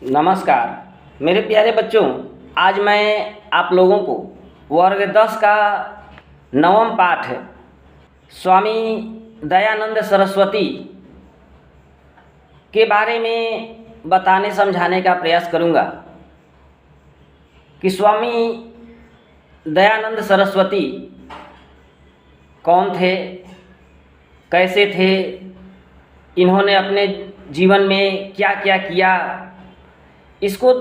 नमस्कार मेरे प्यारे बच्चों। आज मैं आप लोगों को वर्ग 10 का नवम पाठ स्वामी दयानंद सरस्वती के बारे में बताने समझाने का प्रयास करूंगा कि स्वामी दयानंद सरस्वती कौन थे, कैसे थे, इन्होंने अपने जीवन में क्या क्या किया। इसको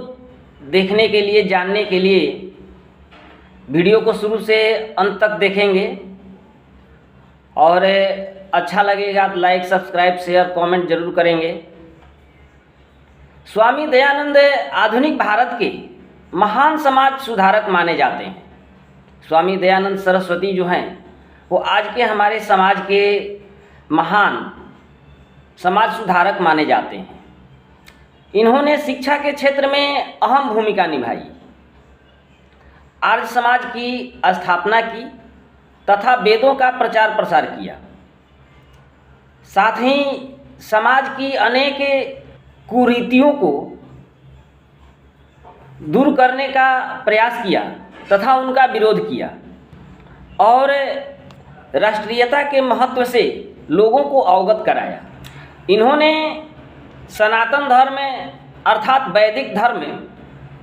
देखने के लिए, जानने के लिए वीडियो को शुरू से अंत तक देखेंगे और अच्छा लगेगा तो लाइक, सब्सक्राइब, शेयर, कमेंट जरूर करेंगे। स्वामी दयानंद आधुनिक भारत के महान समाज सुधारक माने जाते हैं। स्वामी दयानंद सरस्वती जो हैं वो आज के हमारे समाज के महान समाज सुधारक माने जाते हैं। इन्होंने शिक्षा के क्षेत्र में अहम भूमिका निभाई, आर्य समाज की स्थापना की तथा वेदों का प्रचार प्रसार किया। साथ ही समाज की अनेक कुरीतियों को दूर करने का प्रयास किया तथा उनका विरोध किया और राष्ट्रीयता के महत्व से लोगों को अवगत कराया। इन्होंने सनातन धर्म अर्थात वैदिक धर्म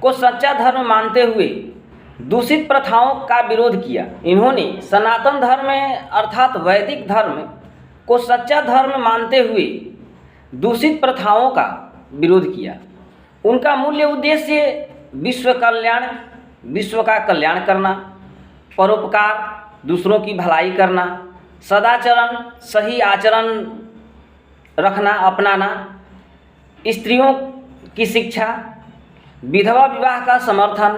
को सच्चा धर्म मानते हुए दूषित प्रथाओं का विरोध किया। इन्होंने सनातन धर्म अर्थात वैदिक धर्म को सच्चा धर्म मानते हुए दूषित प्रथाओं का विरोध किया। उनका मूल्य उद्देश्य विश्व का कल्याण करना, परोपकार, दूसरों की भलाई करना, सदाचरण, सही आचरण रखना, अपनाना, स्त्रियों की शिक्षा, विधवा विवाह का समर्थन,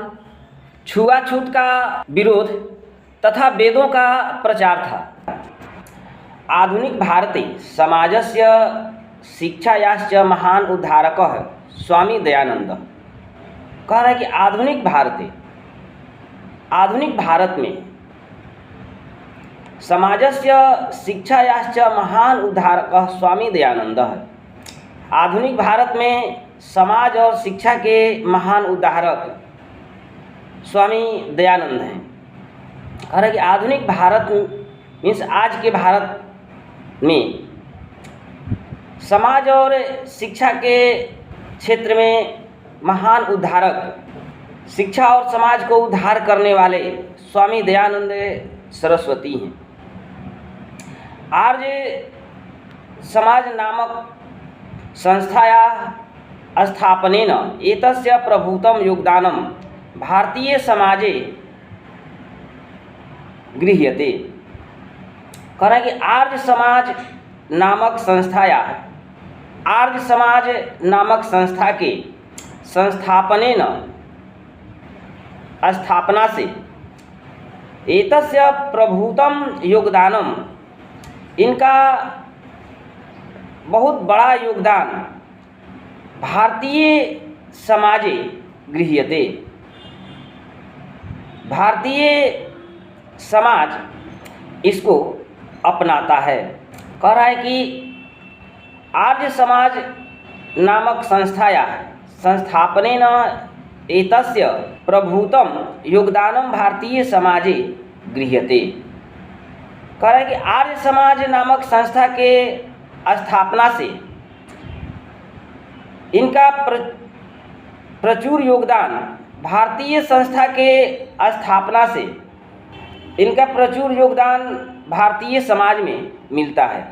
छुआछूत का विरोध तथा वेदों का प्रचार था। आधुनिक भारते समाजस्य शिक्षायाश्च महान उद्धारकः स्वामी दयानंद। कह रहा है कि आधुनिक भारत में समाजस्य शिक्षायाश्च महान उद्धारकः स्वामी दयानंद है। आधुनिक भारत में समाज और शिक्षा के महान उद्धारक स्वामी दयानंद हैं। कह रहे कि आधुनिक भारत मीन्स आज के भारत में समाज और शिक्षा के क्षेत्र में महान उद्धारक, शिक्षा और समाज को उद्धार करने वाले स्वामी दयानंद सरस्वती हैं। आर्य समाज नामक संस्थायाः स्थापनेन एतस्य प्रभूतं योगदानं भारतीय समाजे गृह्यते। कह रहा है कि आर्य समाज नामक संस्था के संस्थापनेन स्थापना से एतस्य प्रभूतं योगदानम, इनका बहुत बड़ा योगदान भारतीय समाजे गृह्यते, भारतीय समाज इसको अपनाता है। कह रहा है कि आर्य समाज नामक संस्थापनेन एतस्य प्रभूतं योगदानं भारतीय समाजे गृह्यते। कह रहा है कि आर्य समाज नामक संस्था के स्थापना से इनका प्रचुर योगदान, भारतीय संस्था के स्थापना से इनका प्रचुर योगदान भारतीय समाज में मिलता है।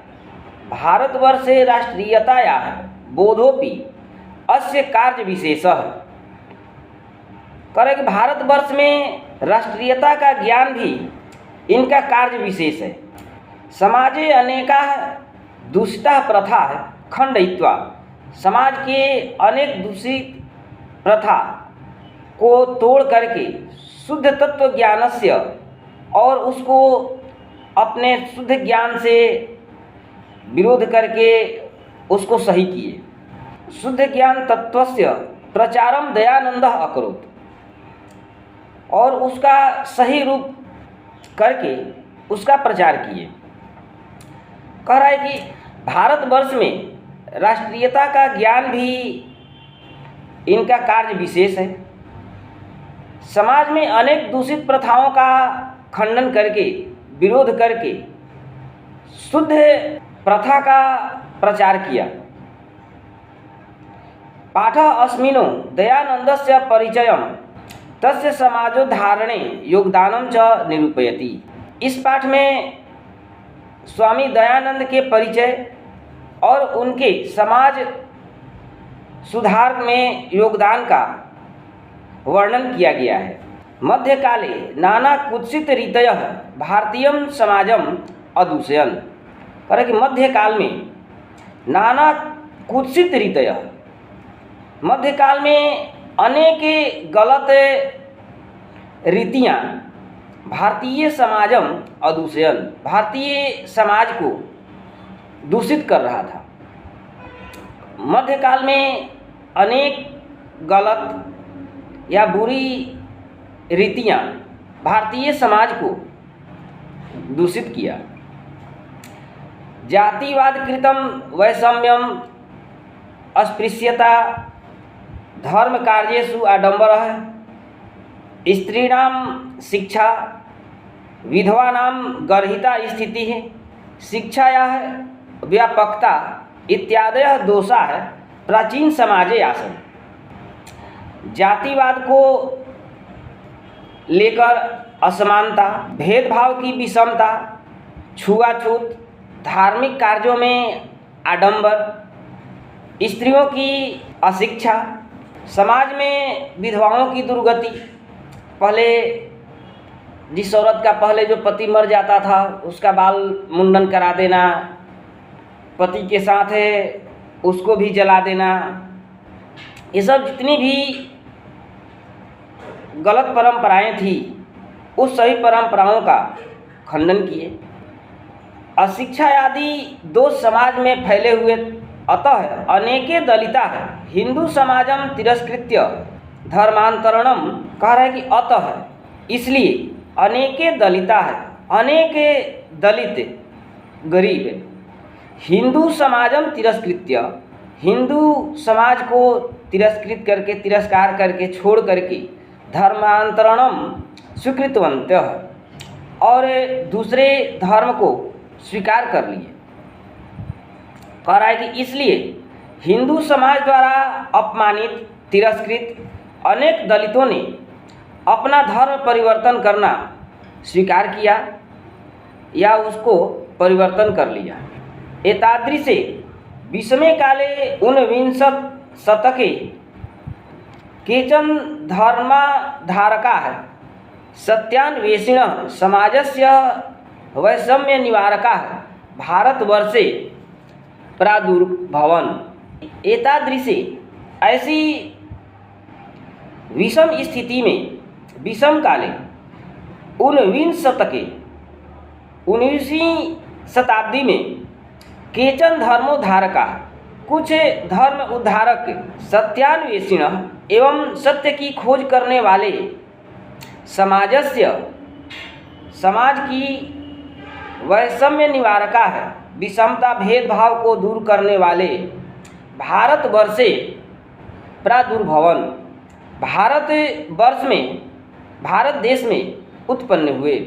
भारतवर्षे राष्ट्रीयतायाः बोधोपि अस्य कार्य विशेषः। कह रहे कि भारतवर्ष में राष्ट्रीयता का ज्ञान भी इनका कार्य विशेष है। समाजे अनेकाः दूषिताः प्रथाः खंडयित्वा, समाज के अनेक दूषित प्रथा को तोड़ करके शुद्ध तत्व ज्ञानस्य, और उसको अपने शुद्ध ज्ञान से विरोध करके उसको सही किए। शुद्ध ज्ञान तत्वस्य प्रचारम दयानंदः अकरोत्, और उसका सही रूप करके उसका प्रचार किए। कह रहा है कि भारतवर्ष में राष्ट्रीयता का ज्ञान भी इनका कार्य विशेष है। समाज में अनेक दूषित प्रथाओं का खंडन करके, विरोध करके शुद्ध प्रथा का प्रचार किया। पाठः अस्मिनो दयानन्दस्य परिचयं तस्य समाजोद्धारणे योगदानं च निरूपयति। इस पाठ में स्वामी दयानंद के परिचय और उनके समाज सुधार में योगदान का वर्णन किया गया है। मध्यकाले नाना कुत्सित रीतयः भारतीयं समाजम अदूषयन्। कह कि मध्यकाल में नाना कुत्सित रीतयः, मध्यकाल में अनेक गलत रीतियाँ भारतीय समाजम अदूषयन्, भारतीय समाज को दूषित कर रहा था। मध्यकाल में अनेक गलत या बुरी रीतियाँ भारतीय समाज को दूषित किया। जातिवाद कृतम वैषम्यम अस्पृश्यता धर्म कार्येषु आडंबरः स्त्रीणाम शिक्षा विधवानां गर्हिता स्थितिः शिक्षायाः व्यापकता इत्यादयः दोषाः प्राचीन समाजे आसन्। जातिवाद को लेकर असमानता, भेदभाव की विषमता, छुआछूत, धार्मिक कार्यों में आडंबर, स्त्रियों की अशिक्षा, समाज में विधवाओं की दुर्गति। पहले जिस औरत का पहले जो पति मर जाता था उसका बाल मुंडन करा देना, पति के साथ है उसको भी जला देना, ये सब जितनी भी गलत परंपराएं थी उस सभी परंपराओं का खंडन किए। अशिक्षा आदि दोष समाज में फैले हुए, अतः अनेके दलिता है हिंदू समाजम तिरस्कृत्य धर्मांतरणम। कह रहा है कि अतः इसलिए अनेके दलिता है, अनेके दलित गरीब हिंदू समाजम तिरस्कृत्य, हिंदू समाज को तिरस्कृत करके, तिरस्कार करके, छोड़ करके धर्मांतरणम स्वीकृतवन्तः, और दूसरे धर्म को स्वीकार कर लिए। कह रहा है कि इसलिए हिंदू समाज द्वारा अपमानित, तिरस्कृत अनेक दलितों ने अपना धर्म परिवर्तन करना स्वीकार किया या उसको परिवर्तन कर लिया। एतादृशे विषमे काले ऊनविंशत् शतके केचन धर्माधारकाः सत्यान्वेषिणः समाजस्य वैषम्य निवारकाः भारतवर्षे प्रादुर्भवन्। एतादृशे ऐसी विषम स्थिति में, विषम काले ऊनविंश शतके 19वीं शताब्दी में केचन धर्मोद्धारका कुछ धर्म उद्धारक सत्यान्वेषिण एवं सत्य की खोज करने वाले समाजस्य, समाज की वैषम्य निवारका है, विषमता भेदभाव को दूर करने वाले भारतवर्षे प्रादुर्भवन, भारत वर्ष में, भारत देश में उत्पन्न हुए।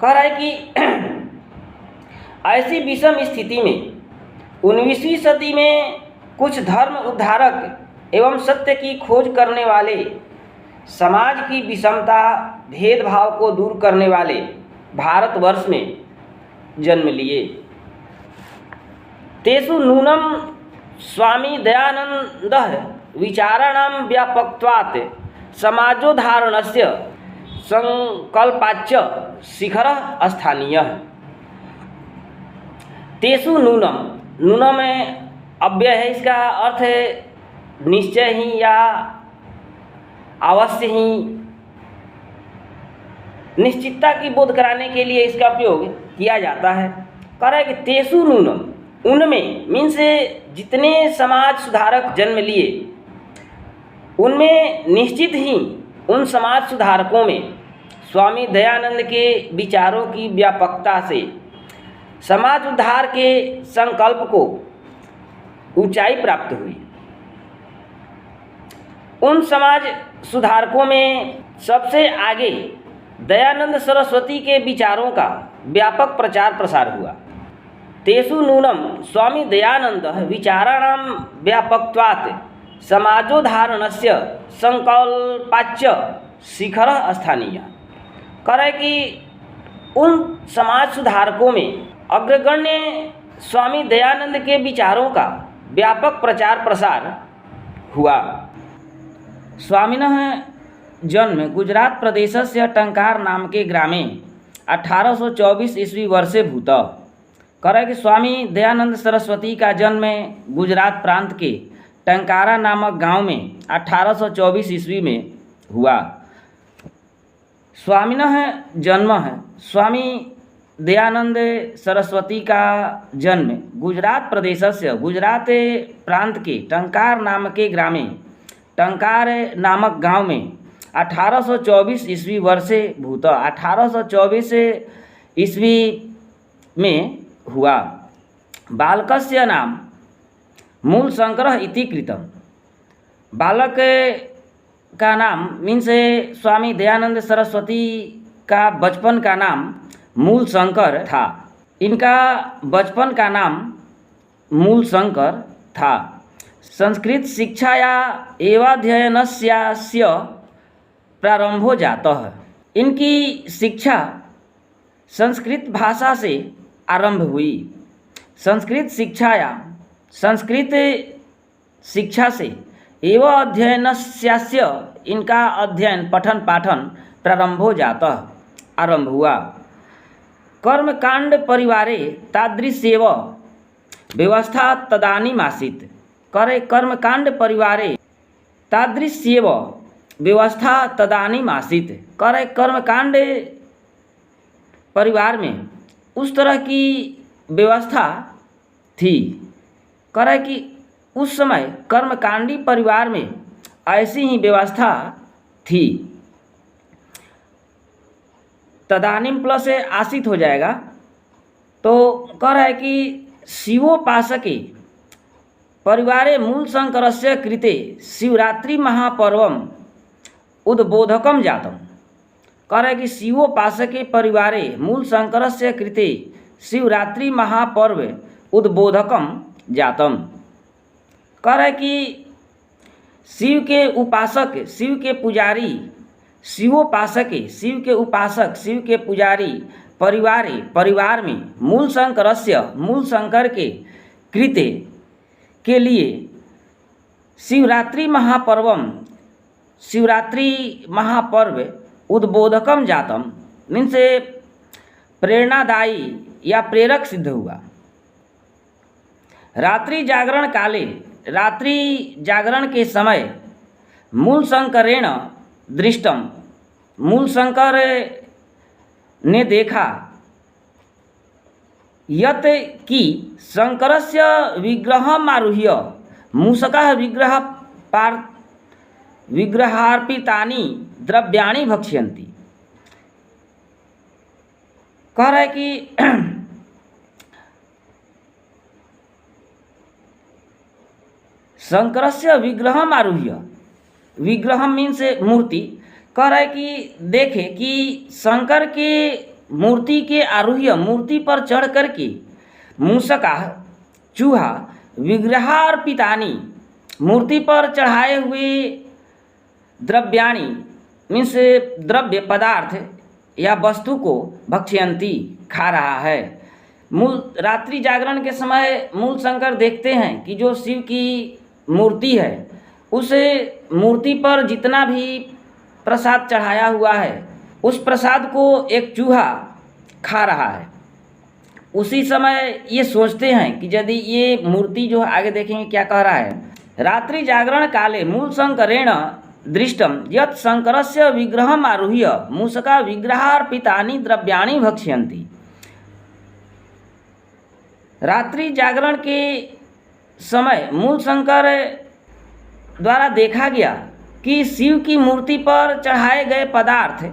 कह रहा है कि ऐसी विषम स्थिति में 19वीं सदी में कुछ धर्म उद्धारक एवं सत्य की खोज करने वाले, समाज की विषमता भेदभाव को दूर करने वाले भारतवर्ष में जन्म लिए। तेषु नूनम स्वामी दयानन्दः विचाराणां व्यापकत्वात् समाजोद्धारणस्य संकल्पाच्च शिखरः स्थानीयः। तेषु नूनम, नूनम में अव्यय है, इसका अर्थ है निश्चय ही या अवश्य ही, निश्चितता की बोध कराने के लिए इसका उपयोग किया जाता है। कह रहा है कि तेषु नूनम, उनमें मीन्स जितने समाज सुधारक जन्म लिए उनमें निश्चित ही उन समाज सुधारकों में स्वामी दयानंद के विचारों की व्यापकता से समाज उद्धार के संकल्प को ऊंचाई प्राप्त हुई। उन समाज सुधारकों में सबसे आगे दयानंद सरस्वती के विचारों का व्यापक प्रचार प्रसार हुआ। तेषु नूनं स्वामी दयानंद विचाराणां व्यापकत्वात् समाजोद्धारणस्य संकल्पाच्च शिखरः स्थानीय। करे कि उन समाज सुधारकों में अग्रगण्य स्वामी दयानंद के विचारों का व्यापक प्रचार प्रसार हुआ। स्वामिनः जन्म गुजरात प्रदेशस्य टंकार नाम के ग्रामे 1824 ईस्वी वर्षे भूत। करे कि स्वामी दयानंद सरस्वती का जन्म गुजरात प्रांत के टंकारा नामक गांव में 1824 ईस्वी में हुआ। स्वामिनः जन्म है स्वामी दयानंद सरस्वती का जन्म गुजरात प्रदेशस्य गुजरात प्रांत के टंकार नाम के ग्रामे टंकार नामक गांव में 1824 ईस्वी वर्षे भूत। 1824 ईस्वी में हुआ। बालकस्य नाम मूलशंकरः इति कृतम्। बालक का नाम मीन्स स्वामी दयानंद सरस्वती का बचपन का नाम मूलशंकर था। इनका बचपन का नाम मूलशंकर था। संस्कृत शिक्षाया एवाध्ययनस्यास्य प्रारंभो जातः। इनकी शिक्षा संस्कृत भाषा से आरंभ हुई। संस्कृत शिक्षा से एवं अध्ययनस्यास्य इनका अध्ययन पठन पाठन प्रारंभो जातः आरंभ हुआ। कर्मकांड परिवारे तादृशेव व्यवस्था तदानीमासीत्। करे कर्मकांड परिवारे तादृशेव व्यवस्था तदानीमासीत्। करे कर्मकांड परिवार में उस तरह की व्यवस्था थी। करे कि उस समय कर्मकांडी परिवार में ऐसी ही व्यवस्था थी। तदानीम प्लस आसित हो जाएगा तो कह रहा है कि शिवोपासके परिवारे मूलशंकरस्य कृते शिवरात्रि महापर्वम उद्बोधकम जातम। कह रहा है कि शिवोपासके परिवारे मूलशंकरस्य कृते शिवरात्रि महापर्व उद्बोधकम जातम। कह रहा है कि शिव के उपासक, शिव के पुजारी, शिवोपासके शिव के उपासक, शिव के पुजारी परिवार में मूलशंकर के कृते के लिए शिवरात्रि महापर्व उद्बोधकम जातम मीन्स प्रेरणादायी या प्रेरक सिद्ध हुआ। रात्रि जागरण के समय मूलशंकरेण दृष्टम। मूलशंकर ने देखा यत कि शंकरस्य विग्रहम् आरुह्य मूषकः विग्रहार्पितानि द्रव्याणि भक्ष्यन्ति। कह रहा है कि शंकरस्य विग्रहम् आरुह्य, विग्रह मीन्स मूर्ति। कह रहा है कि देखे कि शंकर के मूर्ति के आरुह्य, मूर्ति पर चढ़ करके मूषका चूहा विग्रहार्पितानि मूर्ति पर चढ़ाए हुए द्रव्याणि मीन्स द्रव्य पदार्थ या वस्तु को भक्ष्यंती खा रहा है। रात्रि जागरण के समय मूलशंकर देखते हैं कि जो शिव की मूर्ति है उस मूर्ति पर जितना भी प्रसाद चढ़ाया हुआ है उस प्रसाद को एक चूहा खा रहा है। उसी समय ये सोचते हैं कि यदि ये मूर्ति जो आगे देखेंगे क्या कह रहा है। रात्रि जागरण काले मूलशंकरेण दृष्टम यत् शंकरस्य विग्रहम् आरुह्य मूषका विग्रहार्पितानि द्रव्याणि भक्ष्यन्ति। रात्रि जागरण के समय मूलशंकर द्वारा देखा गया कि शिव की मूर्ति पर चढ़ाए गए पदार्थ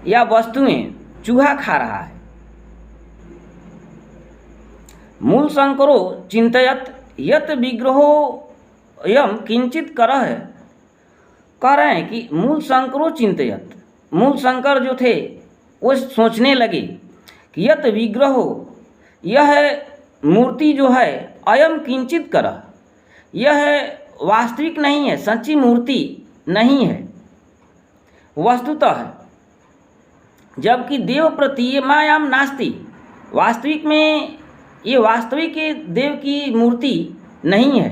या वस्तुएं चूहा खा रहा है। मूलशंकरो चिंतयत यत् विग्रहो यम किंचित करह कह रहे हैं कि मूल शंकरो चिंतयत, मूल शंकर जो थे वो सोचने लगे कि यत विग्रहो, यह मूर्ति जो है, अयम किंचित कर, यह वास्तविक नहीं है, सच्ची मूर्ति नहीं है वस्तुतः, जबकि देव प्रतिमायाम नास्ति, वास्तविक में ये वास्तविक देव की मूर्ति नहीं है।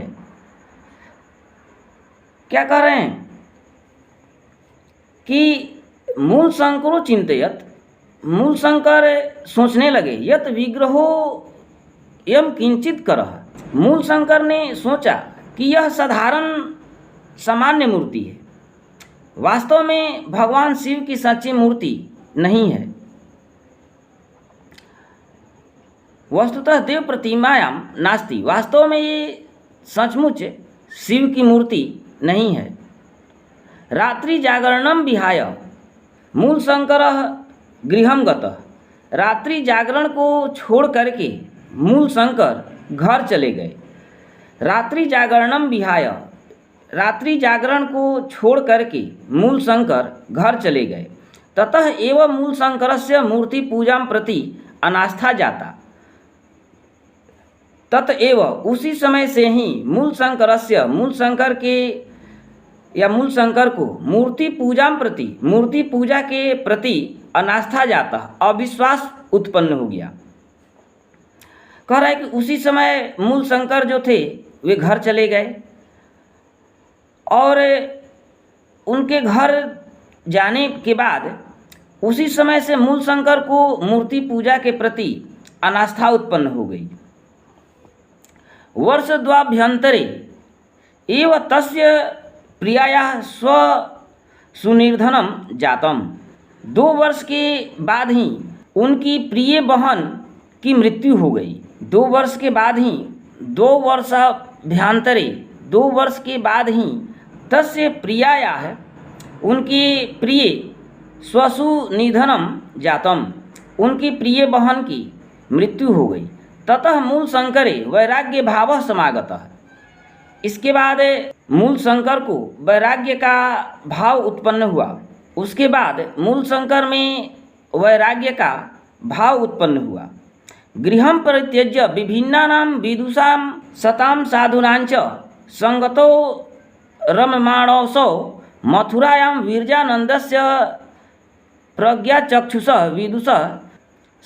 क्या कह रहे हैं कि मूल शंकरो चिंतयत, मूल शंकर सोचने लगे, यत विग्रहो यम किंचित करह, मूल शंकर ने सोचा कि यह साधारण सामान्य मूर्ति है, वास्तव में भगवान शिव की सच्ची मूर्ति नहीं है। वस्तुतः देव प्रतिमायाम नास्ति, वास्तव में ये सचमुच शिव की मूर्ति नहीं है। रात्रि जागरणम विहाय मूल शंकर गृहम गतः, रात्रि जागरण को छोड़ करके मूल शंकर घर चले गए। रात्रि जागरणम विहाय, रात्रि जागरण को छोड़ करके मूल शंकर घर चले गए। ततः एव मूल शंकरस्य मूर्ति पूजा प्रति अनास्था जाता, ततएव उसी समय से ही मूल शंकरस्य, मूल शंकर के या मूल शंकर को मूर्ति पूजा प्रति, मूर्ति पूजा के प्रति अनास्था जाता, अविश्वास उत्पन्न हो गया। कह रहा है कि उसी समय मूल शंकर जो थे वे घर चले गए और उनके घर जाने के बाद उसी समय से मूल शंकर को मूर्ति पूजा के प्रति अनास्था उत्पन्न हो गई। वर्षद्वाभ्यंतरे एव तस्य प्रियायाः स्व सुनिर्धनम जातम, 2 वर्ष के बाद ही उनकी प्रिय बहन की मृत्यु हो गई। 2 वर्ष के बाद ही, 2 वर्षाभ्यंतरे, 2 वर्ष के बाद ही तस्य प्रियायाः, उनकी प्रिय स्वसु निधनम जातम, उनकी प्रिय बहन की मृत्यु हो गई। ततः मूल शंकरे वैराग्य भाव समागतः, इसके बाद मूल शंकर को वैराग्य का भाव उत्पन्न हुआ। उसके बाद मूल शंकर में वैराग्य का भाव उत्पन्न हुआ। गृहं परित्यज्य विभिन्नानां विदुषां सतां साधूनांच संगतो रममाणोऽसौ मथुरायां वीर्यानंदस्य प्रज्ञाचक्षुषः विदुषः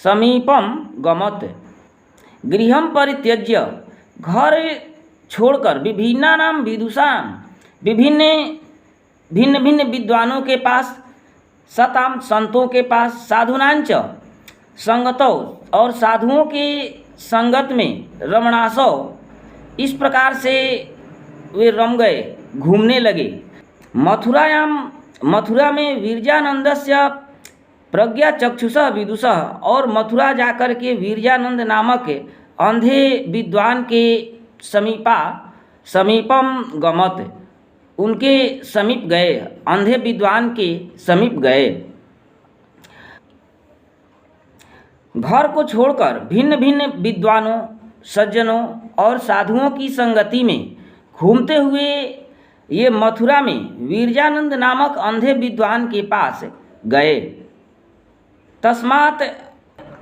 समीपम गमत्। गृहं परित्यज्य, घर छोड़कर, विभिन्नानां विदुषां, भिन्न भिन्न विद्वानों के पास, सताम संतों के पास, साधुनांच संगतौ, और साधुओं के संगत में, रमणासौ, इस प्रकार से वे रम गए, घूमने लगे। मथुरायाम, मथुरा में वीर्यानंदस्य प्रज्ञा चक्षुषः विदुषः, और मथुरा जाकर के वीर्यानंद नामक अंधे विद्वान के समीपम गमत, उनके समीप गए, अंधे विद्वान के समीप गए। घर को छोड़कर भिन्न भिन्न विद्वानों, सज्जनों और साधुओं की संगति में घूमते हुए ये मथुरा में वीर्यानंद नामक अंधे विद्वान के पास गए। तस्मात्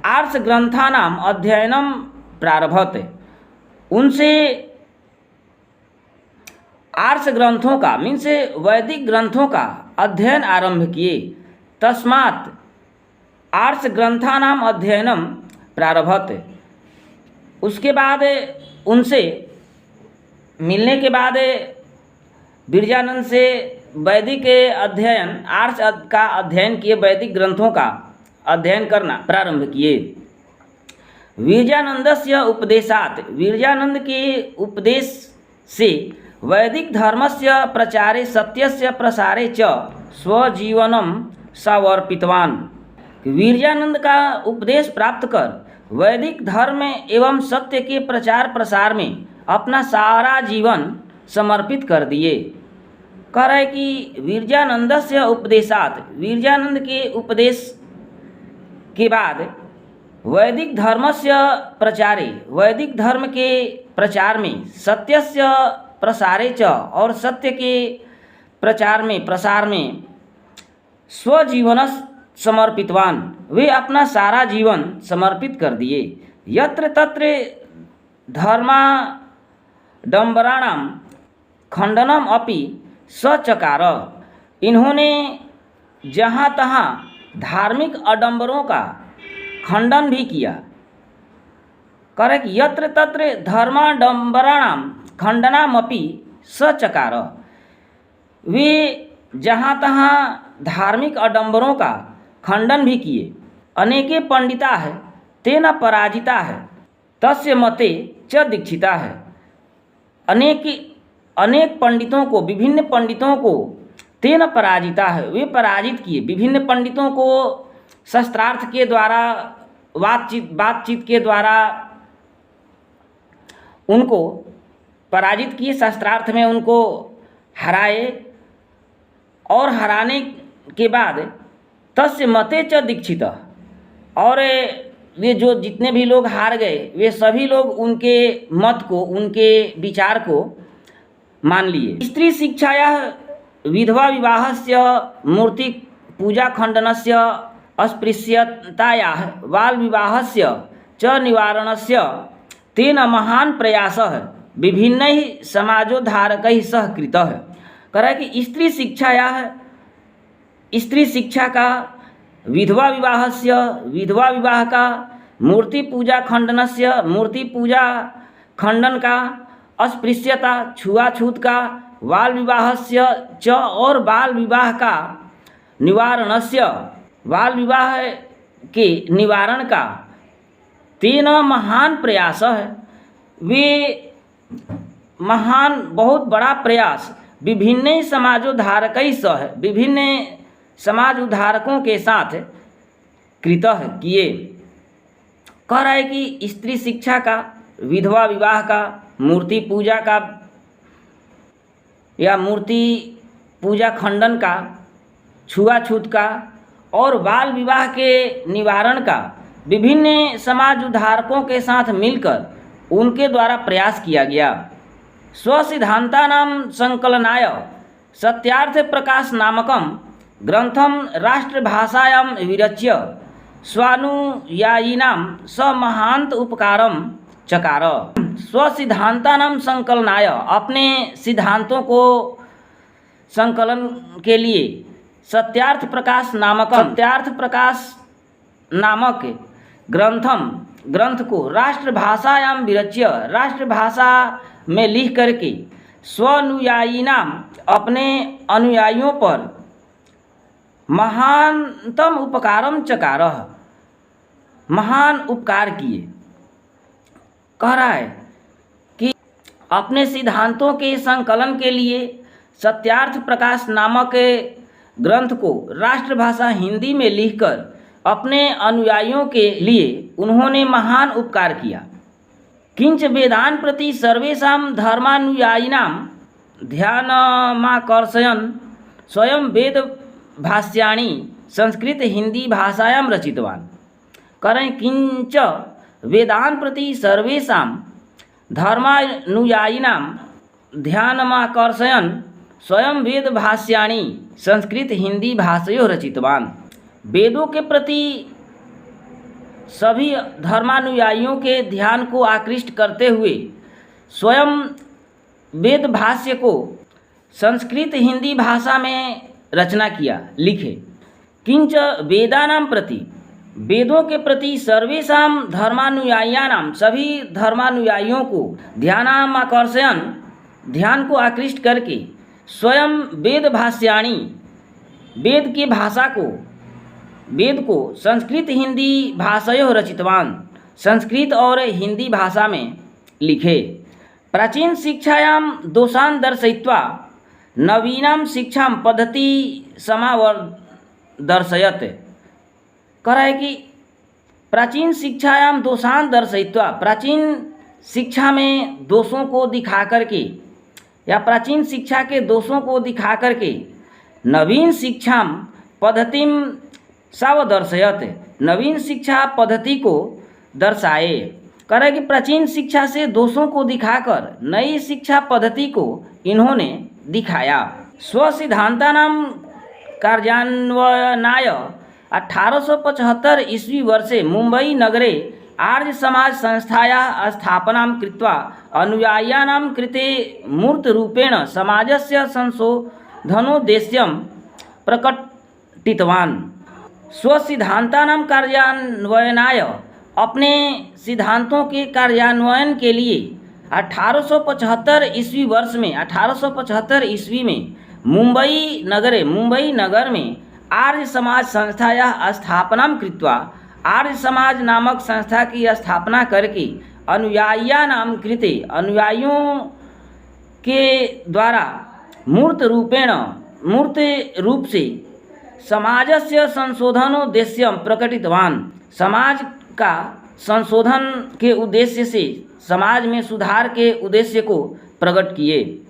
आर्ष ग्रंथानाम अध्ययनम प्रारभत, उनसे आर्ष ग्रंथों का, मीन्स वैदिक ग्रंथों का अध्ययन आरंभ किए। तस्मात् आर्ष ग्रंथानाम अध्ययनम प्रारभत, उसके बाद उनसे मिलने के बाद वीर्यानंद से वैदिक अध्ययन, आर्ष का अध्ययन किए, वैदिक ग्रंथों का अध्ययन करना प्रारंभ किए। वीर्यानंदस्य उपदेशात्, वीर्यानंद के उपदेश से वैदिक धर्मस्य प्रचारे सत्यस्य प्रसारे च स्वजीवनम समर्पितवान, वीर्यानंद का उपदेश प्राप्त कर वैदिक धर्म एवं सत्य के प्रचार प्रसार में अपना सारा जीवन समर्पित कर दिए। कह रहे कि वीर्यानंदस्य उपदेशात्, वीर्यानंद के उपदेश के बाद वैदिक धर्मस्य प्रचारे, वैदिक धर्म के प्रचार में, सत्यस्य प्रसारे च, और सत्य के प्रचार में प्रसार में स्वजीवन समर्पितवान, वे अपना सारा जीवन समर्पित कर दिए। यत्र तत्र धर्माडंबराणाम खंडनम अपि सचकार, इन्होंने जहाँ तहाँ धार्मिक आडंबरों का खंडन भी किया। करेक्ट, यत्र तत्र धर्माडंबराणाम खंडनामपि सचकार, वे जहाँ तहाँ धार्मिक आडंबरों का खंडन भी किए। अनेके पंडिता है तेन पराजिता है तस्य मते च दीक्षिता है, अनेक पंडितों को, विभिन्न पंडितों को तेन पराजिता है, वे पराजित किए। विभिन्न पंडितों को शस्त्रार्थ के द्वारा, बातचीत के द्वारा उनको पराजित किए, शस्त्रार्थ में उनको हराए, और हराने के बाद तस्य मते च दीक्षित, और वे जो जितने भी लोग हार गए वे सभी लोग उनके मत को, उनके विचार को मान लिए। स्त्री शिक्षाया विधवा विवाहस्य मूर्ति पूजा खंडनस्य अस्पृश्यतायाः बाल विवाहस्य च निवारणस्य तेन महान प्रयासः विभिन्नैः समाजोद्धारकैः सह कृतः। कह कि स्त्री शिक्षा का, विधवा विवाहस्य, विधवा विवाह का, मूर्ति पूजा खंडनस्य, मूर्ति पूजा खंडन का, अस्पृश्यता छुआछूत का, बाल विवाहस्य च और बाल विवाह का निवारणस्य, बाल विवाह के निवारण का, तेन महान प्रयास है, वे महान बहुत बड़ा प्रयास विभिन्न समाजोद्धारकैः सह, विभिन्न समाज उद्धारकों के साथ कृतः किए। कह रहा है कि स्त्री शिक्षा का, विधवा विवाह का, मूर्ति पूजा का या मूर्ति पूजा खंडन का, छुआछूत का और बाल विवाह के निवारण का विभिन्न समाज उद्धारकों के साथ मिलकर उनके द्वारा प्रयास किया गया। स्वसिद्धांतानां संकलनाय सत्यार्थ प्रकाश नामकम ग्रंथम राष्ट्रभाषायां विरच्य स्वानुयायिनां समहांत उपकारम चकार। स्वसिद्धांतानां संकलनाय, अपने सिद्धांतों को संकलन के लिए सत्यार्थ प्रकाश नामक ग्रंथ को राष्ट्रभाषायां विरच्य, राष्ट्रभाषा में लिख करके स्वानुयायिनां, अपने अनुयायियों पर महानतम उपकारम चकार, महान उपकार किए। कह रहा है कि अपने सिद्धांतों के संकलन के लिए सत्यार्थ प्रकाश नामक ग्रंथ को राष्ट्रभाषा हिंदी में लिखकर अपने अनुयायियों के लिए उन्होंने महान उपकार किया। किंच वेदान प्रति सर्वेषां धर्मानुयायिनां ध्यानमाकर्षयन् स्वयं वेद भाष्याणि संस्कृत हिंदी भाषायां रचितवान्। करें किंच वेदान प्रति सर्वेषां धर्मानुयायिनां ध्यानमाकर्षयन् स्वयं वेद भाष्याणि संस्कृत हिंदी भाषयोः रचितवान्। वेदों के प्रति सभी धर्मानुयायियों के ध्यान को आकृष्ट करते हुए स्वयं वेद भाष्य को संस्कृत हिंदी भाषा में रचना किया, लिखे। किंच वेदानां प्रति, वेदों के प्रति सर्वेषां धर्मानुयायिनां, सभी धर्मानुयायियों को ध्यानामाकर्षयन्, ध्यान को आकृष्ट करके स्वयं वेद भाष्याणि, वेद की भाषा को, वेद को संस्कृत हिंदी भाषयोः रचितवान्, संस्कृत और हिंदी भाषा में लिखे। प्राचीन शिक्षायां दोषान् दर्शयित्वा नवीनां शिक्षां पद्धति समावर्दर्शयत्। कह रहा है कि प्राचीन शिक्षायां दोषान् दर्शयित्वा, प्राचीन शिक्षा में दोषों को दिखा करके या प्राचीन शिक्षा के दोषों को दिखा करके नवीन शिक्षां पद्धतिं सावदर्शयत्, नवीन शिक्षा पद्धति को दर्शाए। कह रहे कि प्राचीन शिक्षा से दोषों को दिखाकर नई शिक्षा पद्धति को इन्होंने दिखाया। स्वसिद्धान्तानां कार्यान्वयनाय 1875 ईस्वी वर्षे मुम्बई नगरे आर्य समाज संस्थायाः स्थापनां कृत्वा अनुयायिनां कृते मूर्तरूपेण समाजस्य संशोधनोद्देश्यं प्रकटितवान्। स्वसिद्धान्तानां कार्यान्वयनाय, अपने सिद्धांतों के कार्यान्वयन के लिए 1875 ईस्वी वर्ष में 1875 ईस्वी में मुंबई नगर में आर्य समाज संस्थायाः स्थापनां कृत्वा, आर्य समाज नामक संस्था की स्थापना करके अनुयायिनां कृते, अनुयायियों के द्वारा मूर्त रूप से समाजस्य संशोधनोद्देश्यं प्रकटितवान्, समाज का संशोधन के उद्देश्य से, समाज में सुधार के उद्देश्य को प्रकट किए।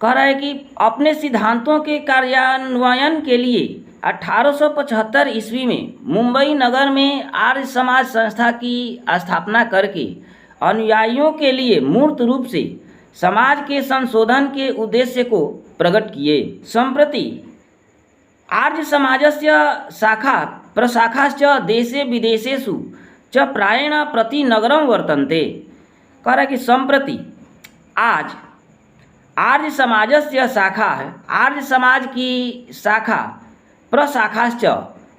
कह रहा है कि अपने सिद्धांतों के कार्यान्वयन के लिए 1875 ईस्वी में मुंबई नगर में आर्य समाज संस्था की स्थापना करके अनुयायियों के लिए मूर्त रूप से समाज के संशोधन के उद्देश्य को प्रकट किए। सम्प्रति आर्य समाजस्य शाखा प्रशाखाश्च देशे विदेशेषु च प्रायेण प्रतिनगरं वर्तन्ते। कह रहा है कि सम्प्रति आज आर्य समाजस्य शाखा है, आर्य समाज की शाखा प्रशाखाश्च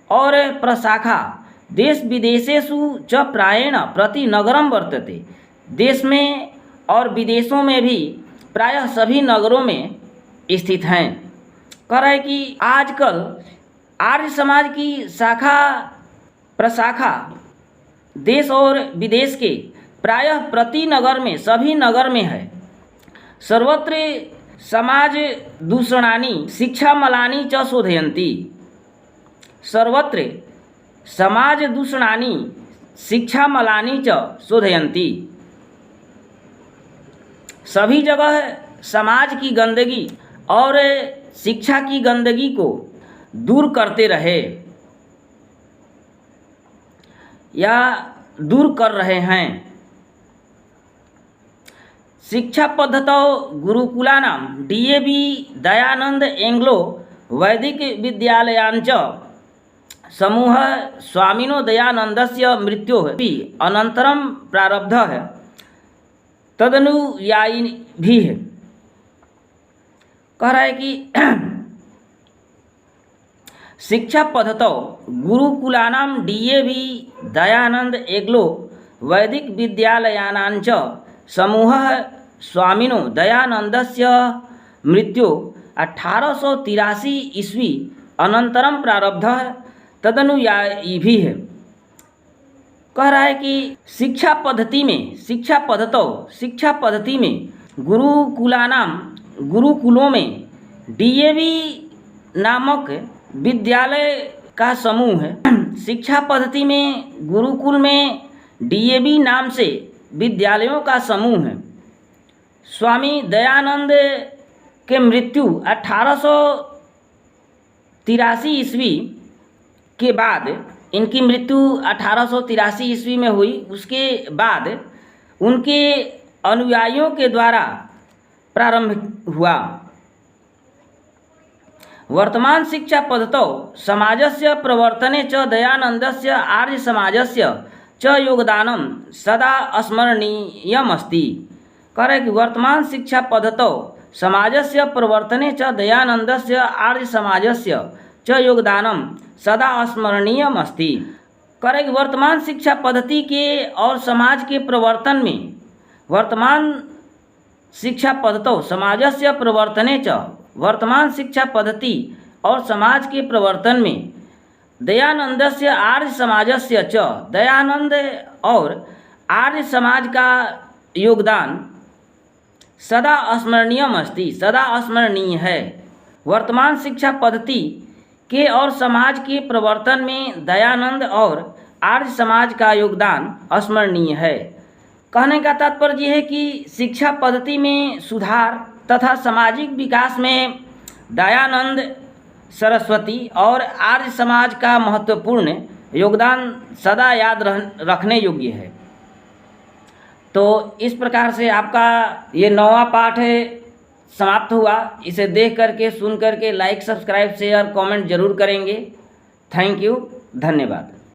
और प्रशाखा देश विदेशेषु च प्रायेण प्रतिनगरं वर्तते। देश में और विदेशों में भी प्रायः सभी नगरों में स्थित हैं। कह रहा है कि आजकल आर्य समाज की शाखा प्रशाखा देश और विदेश के प्रायः प्रति नगर में, सभी नगर में है। सर्वत्र समाज दूषणानि शिक्षामलानि च शोधयन्ति। सर्वत्र समाज दूषणानि शिक्षामलानि च शोधयन्ति। सभी जगह समाज की गंदगी और शिक्षा की गंदगी को दूर करते रहे या दूर कर रहे हैं। शिक्षा पद्धतौ गुरुकुलानां DAV दयानंद एंग्लो वैदिक विद्यालयाञ्च समूह स्वामिनो दयानंदस्य मृत्योः अनन्तरं प्रारब्धः तदनुयायिभिः। कह रहा है कि शिक्षा पद्धतौ गुरुकुलानां DAV दयानंद एग्लो वैदिक विद्यालयानाञ्च समूहः स्वामिनो दयानंदस्य मृत्यु 1883 ईस्वी अनंतरम प्रारब्धः तदनुयायिभिः। कह रहा है कि शिक्षा पद्धति में गुरुकुलों में DAV नामक विद्यालय का समूह है। शिक्षा पद्धति में गुरुकुल में DAV नाम से विद्यालयों का समूह है। स्वामी दयानंद के मृत्यु 1883 ईस्वी के बाद, इनकी मृत्यु 1883 ईस्वी में हुई। उसके बाद उनके अनुयायियों के द्वारा प्रारंभ हुआ। वर्तमान शिक्षा पद्धतौ समाजस्य प्रवर्तने च दयानंदस्य आर्य समाजस्य च योगदानं सदा स्मरणीयमस्ति। कह रहे कि वर्तमान शिक्षा पद्धतौ समाजस्य प्रवर्तने च दयानंदस्य आर्य समाजस्य च योगदानं सदा स्मरणीयमस्ति। कह रहे कि वर्तमान शिक्षा पद्धति के और समाज के प्रवर्तन में, वर्तमान शिक्षा पद्धतौ समाजस्य प्रवर्तने च, वर्तमान शिक्षा पद्धति और समाज के प्रवर्तन में दयानंदस्य आर्य समाजस्य च, दयानंद और आर्य समाज का योगदान सदा स्मरणीयम अस्ति, सदा स्मरणीय है। वर्तमान शिक्षा पद्धति के और समाज के प्रवर्तन में दयानंद और आर्य समाज का योगदान स्मरणीय है। कहने का तात्पर्य यह है कि शिक्षा पद्धति में सुधार तथा सामाजिक विकास में दयानंद सरस्वती और आर्य समाज का महत्वपूर्ण योगदान सदा याद रखने योग्य है। तो इस प्रकार से आपका ये 9वां पाठ है समाप्त हुआ। इसे देख करके, सुन करके लाइक, सब्सक्राइब, शेयर, कमेंट जरूर करेंगे। थैंक यू, धन्यवाद।